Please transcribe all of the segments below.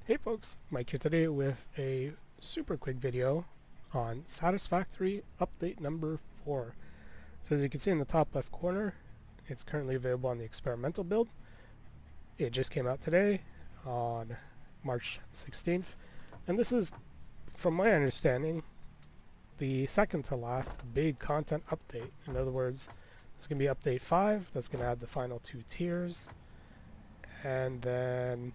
Hey folks, Mike here today with a super quick video on Satisfactory update number 4. So as you can see in the top left corner, it's currently available on the experimental build. It just came out today on March 16th, and this is, from my understanding, the second to last big content update. In other words, it's going to be update 5, that's going to add the final 2 tiers, and then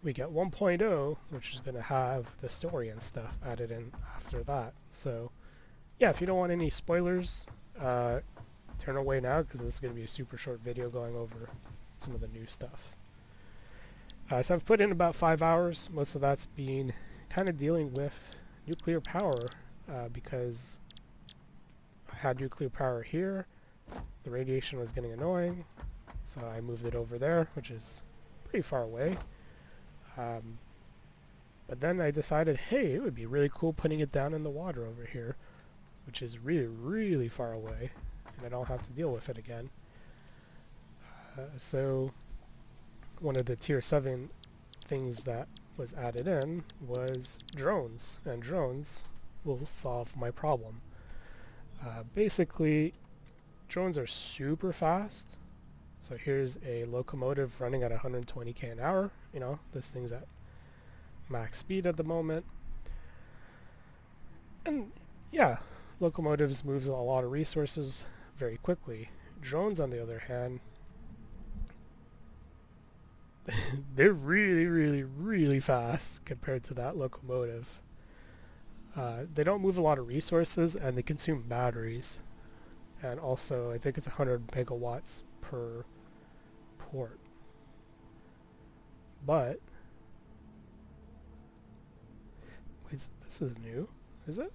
we get 1.0, which is going to have the story and stuff added in after that. So yeah, if you don't want any spoilers, turn away now, because this is going to be a super short video going over some of the new stuff. So I've put in about 5 hours. Most of that's been kind of dealing with nuclear power, because I had nuclear power here. The radiation was getting annoying, so I moved it over there, which is pretty far away. But then I decided, hey, it would be really cool putting it down in the water over here, which is really, really far away, and I don't have to deal with it again. So one of the tier 7 things that was added in was drones, and drones will solve my problem. Basically, drones are super fast. So here's a locomotive running at 120k an hour. You know, this thing's at max speed at the moment. And yeah, locomotives move a lot of resources very quickly. Drones, on the other hand, they're really, really, really fast compared to that locomotive. They don't move a lot of resources, and they consume batteries. And also, I think it's 100 megawatts per port. But wait, this is new, is it?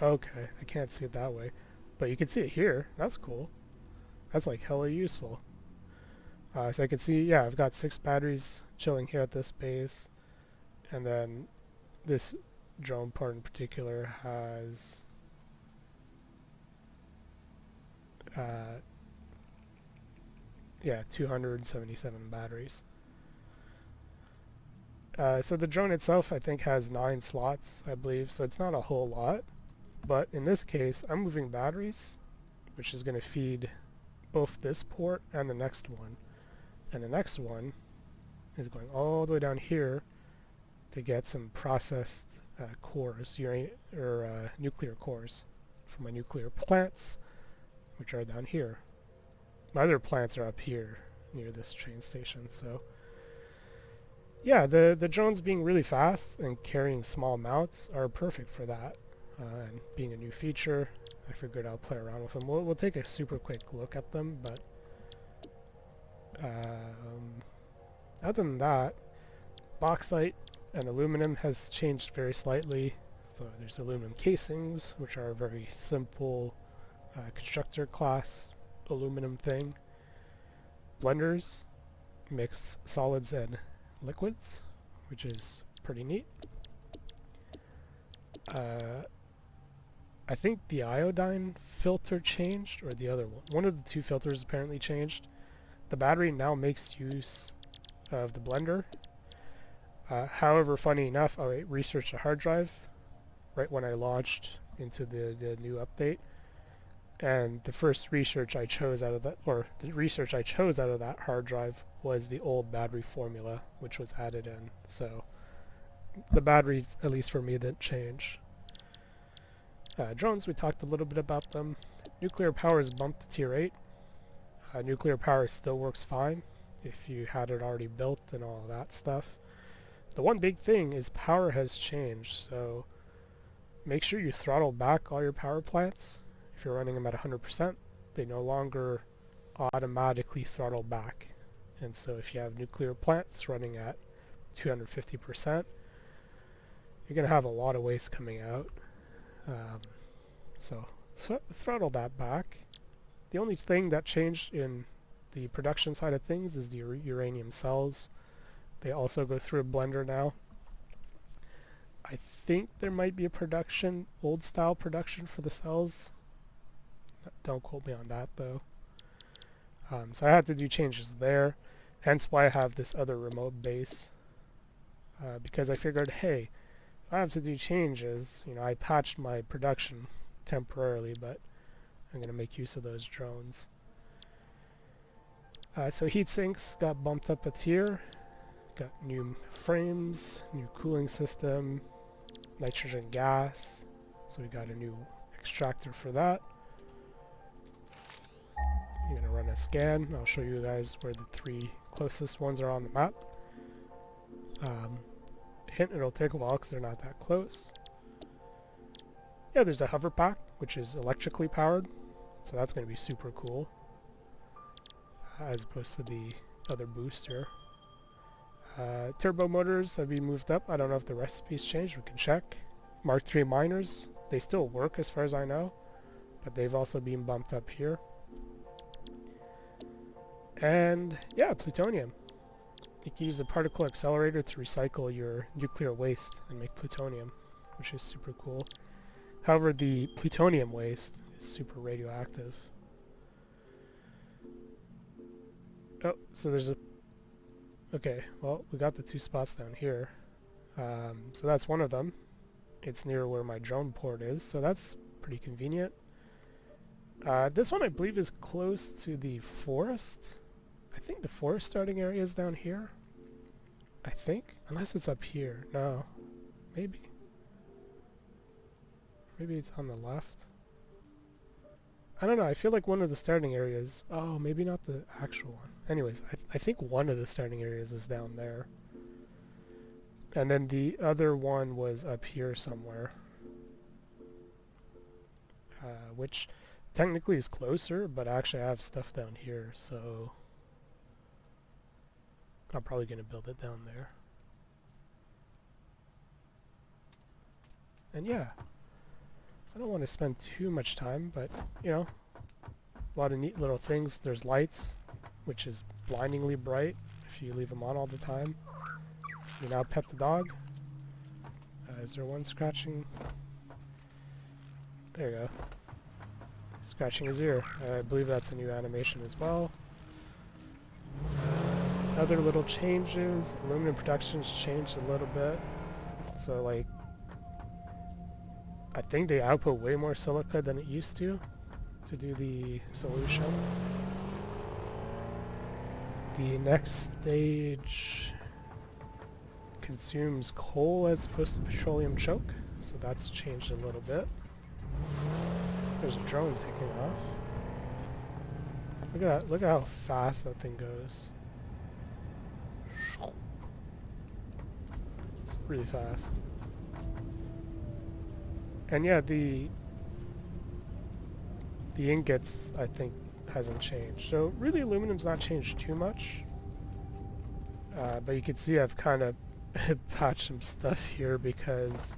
Okay, I can't see it that way, but you can see it here. That's cool. That's like hella useful. So I can see, yeah, I've got 6 batteries chilling here at this base, and then this drone part in particular has yeah, 277 batteries. So the drone itself, I think, has 9 slots, I believe, so it's not a whole lot. But in this case, I'm moving batteries, which is going to feed both this port and the next one. And the next one is going all the way down here to get some processed cores, nuclear cores, for my nuclear plants, which are down here. My other plants are up here near this train station. So yeah, the drones being really fast and carrying small amounts are perfect for that. And being a new feature, I figured I'll play around with them. We'll take a super quick look at them, but other than that, bauxite and aluminum has changed very slightly. So there's aluminum casings, which are a very simple constructor class aluminum thing. Blenders mix solids and liquids, which is pretty neat. I think the iodine filter changed, or the other one. One of the 2 filters apparently changed. The battery now makes use of the blender. However, funny enough, I researched a hard drive right when I launched into the new update, and the first research I chose out of that, hard drive was the old battery formula, which was added in. So the battery, at least for me, didn't change. Drones, we talked a little bit about them. Nuclear power is bumped to tier 8. Nuclear power still works fine if you had it already built and all of that stuff. The one big thing is power has changed, so make sure you throttle back all your power plants. If you're running them at 100%, they no longer automatically throttle back. And so if you have nuclear plants running at 250%, you're going to have a lot of waste coming out. So throttle that back. The only thing that changed in the production side of things is the uranium cells. They also go through a blender now. I think there might be a old style production for the cells. Don't quote me on that though. So I had to do changes there, hence why I have this other remote base, because I figured, hey, if I have to do changes, you know, I patched my production temporarily, but I'm going to make use of those drones. So heat sinks got bumped up a tier, got new frames, new cooling system, nitrogen gas, so we got a new extractor for that. I'm going to run a scan. I'll show you guys where the 3 closest ones are on the map. Hint, it'll take a while because they're not that close. Yeah, there's a hover pack, which is electrically powered, so that's going to be super cool, as opposed to the other booster. Turbo motors have been moved up. I don't know if the recipe's changed. We can check. Mark III miners, they still work as far as I know, but they've also been bumped up here. And yeah, plutonium. You can use the particle accelerator to recycle your nuclear waste and make plutonium, which is super cool. However, the plutonium waste is super radioactive. Oh, so there's a... Okay, well, we got the 2 spots down here. So that's one of them. It's near where my drone port is, so that's pretty convenient. This one I believe is close to the forest. I think the forest starting area is down here. I think. Unless it's up here. No. Maybe. Maybe it's on the left. I don't know. I feel like one of the starting areas... Oh, maybe not the actual one. Anyways, I think one of the starting areas is down there. And then the other one was up here somewhere. Which technically is closer, but actually I have stuff down here, so... I'm probably going to build it down there. And yeah, I don't want to spend too much time, but, you know, a lot of neat little things. There's lights, which is blindingly bright if you leave them on all the time. You now pet the dog. Is there one scratching? There you go. Scratching his ear. I believe that's a new animation as well. Other little changes. Aluminum production's changed a little bit. So, like, I think they output way more silica than it used to do the solution. The next stage consumes coal as opposed to petroleum choke, so that's changed a little bit. There's a drone taking off. Look at that, look at how fast that thing goes. It's really fast. And yeah, the ingots, I think, hasn't changed. So really aluminum's not changed too much. But you can see I've kind of patched some stuff here because,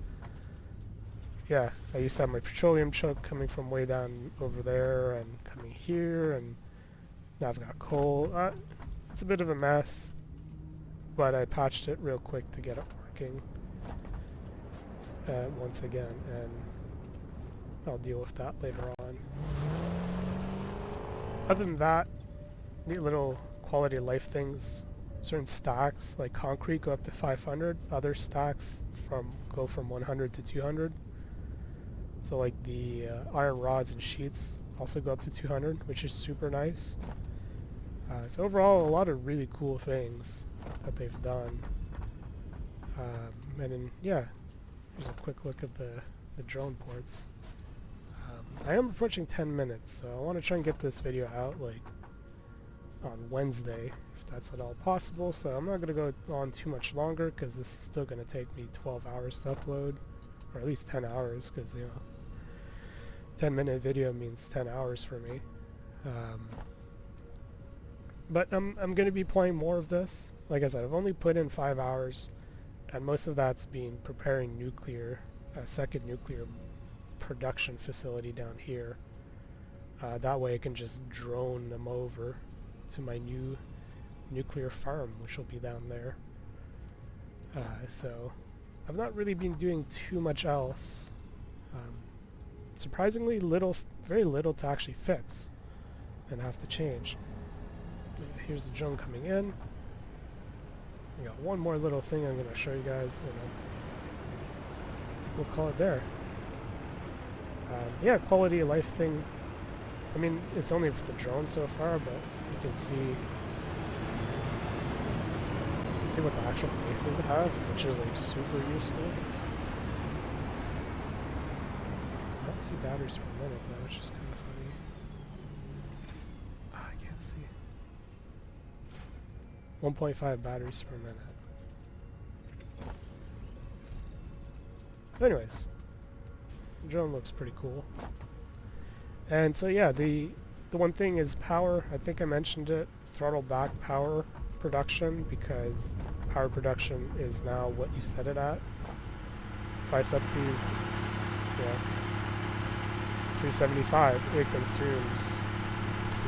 yeah, I used to have my petroleum choke coming from way down over there and coming here, and now I've got coal. It's a bit of a mess, but I patched it real quick to get it working once again, and I'll deal with that later on. Other than that, neat little quality of life things. Certain stacks, like concrete, go up to 500. Other stacks go from 100 to 200. So like the iron rods and sheets also go up to 200, which is super nice. So overall, a lot of really cool things that they've done. And then, yeah, here's a quick look at the drone ports. I am approaching 10 minutes, so I want to try and get this video out like on Wednesday, if that's at all possible. So I'm not going to go on too much longer because this is still going to take me 12 hours to upload, or at least 10 hours, because, you know, 10-minute video means 10 hours for me. But I'm going to be playing more of this. Like I said, I've only put in 5 hours, and most of that's been preparing a second nuclear production facility down here. That way I can just drone them over to my new nuclear farm, which will be down there. So I've not really been doing too much else. Surprisingly little, very little to actually fix and have to change. Here's the drone coming in. I got one more little thing I'm going to show you guys, and then we'll call it there. Yeah, quality of life thing. I mean, it's only for the drone so far, but you can see what the actual bases have, which is like super useful. I don't see batteries per minute though, which is kind of funny. I can't see. 1.5 batteries per minute. But anyways, the drone looks pretty cool. And so yeah, the one thing is power. I think I mentioned it. Throttle back power production, because power production is now what you set it at. So if I set these, 375, it consumes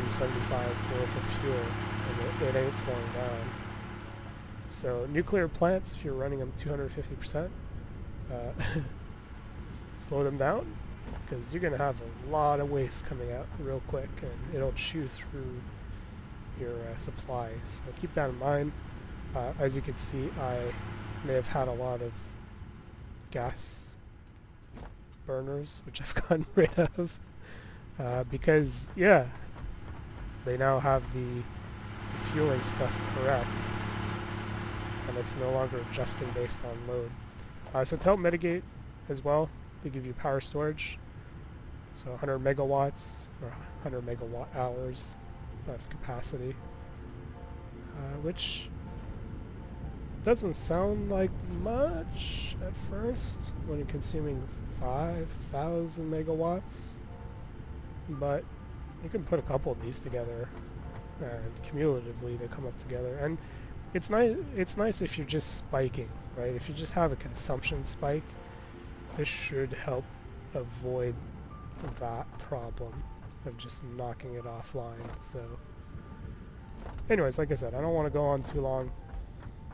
375 worth of fuel, and it ain't slowing down. So nuclear plants, if you're running them 250%, slow them down, because you're going to have a lot of waste coming out real quick, and it'll chew through your supply. So keep that in mind. As you can see, I may have had a lot of gas burners, which I've gotten rid of, because, yeah, they now have the fueling stuff correct, and it's no longer adjusting based on load. So to help mitigate as well, they give you power storage, so 100 megawatts or 100 megawatt hours of capacity, which doesn't sound like much at first when you're consuming 5,000 megawatts, but you can put a couple of these together, and cumulatively they come up together. And it's nice if you're just spiking, right? If you just have a consumption spike, this should help avoid that problem of just knocking it offline. So anyways, like I said, I don't want to go on too long.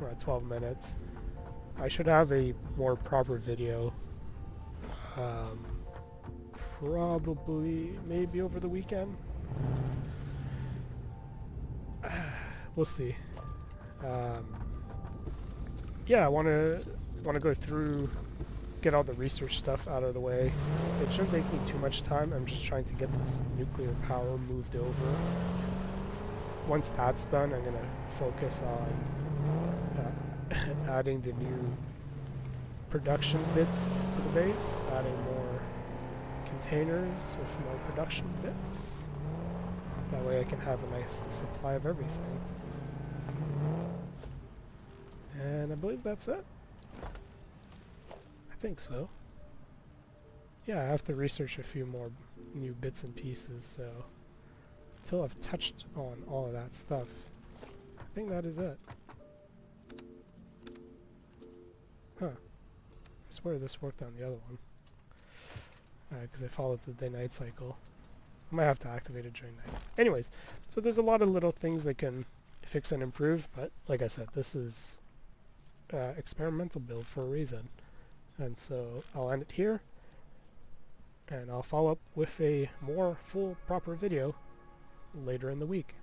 We're at 12 minutes. I should have a more proper video, probably maybe over the weekend. We'll see. Yeah, I want to go through, get all the research stuff out of the way. It shouldn't take me too much time. I'm just trying to get this nuclear power moved over. Once that's done, I'm going to focus on adding the new production bits to the base, adding more containers with more production bits. That way I can have a nice supply of everything. And I believe that's it. I think so. Yeah, I have to research a few more new bits and pieces, so until I've touched on all of that stuff, I think that is it. Huh. I swear this worked on the other one. Because I followed the day-night cycle. I might have to activate it during night. Anyways, so there's a lot of little things that can fix and improve, but like I said, this is experimental build for a reason. And so I'll end it here, and I'll follow up with a more full, proper video later in the week.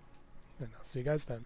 And I'll see you guys then.